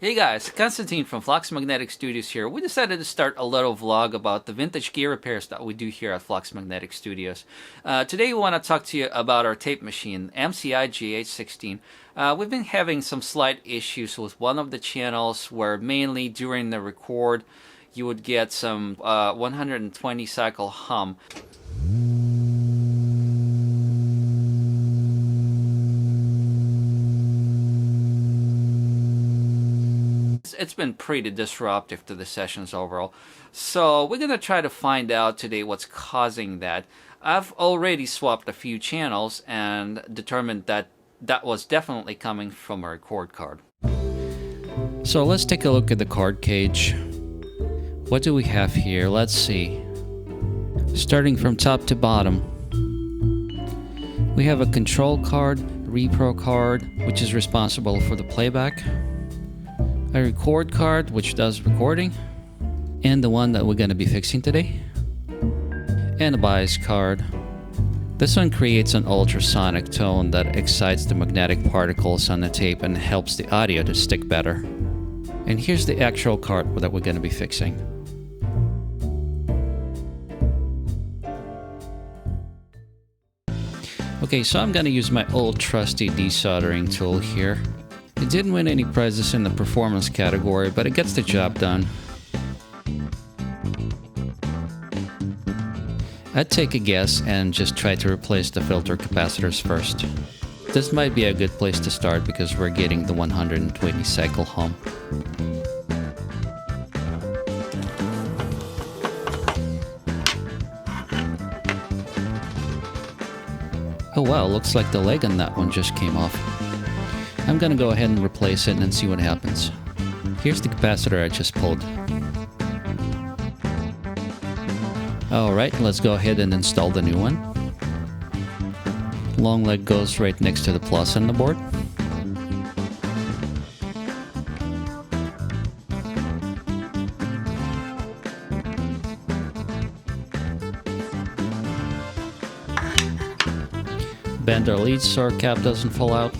Hey guys, Constantine from Flux Magnetic Studios here. We decided to start a little vlog about the vintage gear repairs that we do here at Flux Magnetic Studios. Today we want to talk to you about our tape machine, MCI GH16. We've been having some slight issues with one of the channels where mainly during the record you would get some 120 cycle hum. It's been pretty disruptive to the sessions overall. So we're going to try to find out today what's causing that. I've already swapped a few channels and determined that that was definitely coming from a record card. So let's take a look at the card cage. What do we have here? Let's see. Starting from top to bottom, we have a control card, repro card, which is responsible for the playback, a record card which does recording, and the one that we're going to be fixing today, and a bias card. This one creates an ultrasonic tone that excites the magnetic particles on the tape and helps the audio to stick better. And here's the actual card that we're going to be fixing. Okay, so I'm going to use my old trusty desoldering tool here. It didn't win any prizes in the performance category, but it gets the job done. I'd take a guess and just try to replace the filter capacitors first. This might be a good place to start because we're getting the 120 cycle hum. Oh wow, looks like the leg on that one just came off. I'm gonna go ahead and replace it and see what happens. Here's the capacitor I just pulled. Alright, let's go ahead and install the new one. Long leg goes right next to the plus on the board. Bend our leads so our cap doesn't fall out.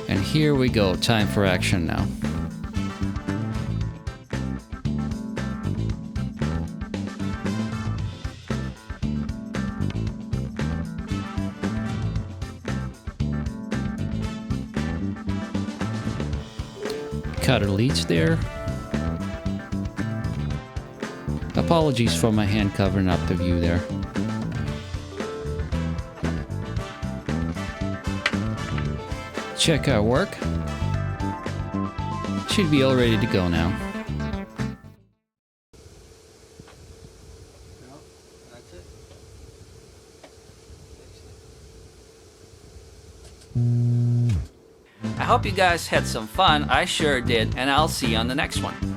And here we go, time for action now. Cut our leads there. Apologies for my hand covering up the view there. Check our work. Should be all ready to go now. That's it. I hope you guys had some fun. I sure did, and I'll see you on the next one.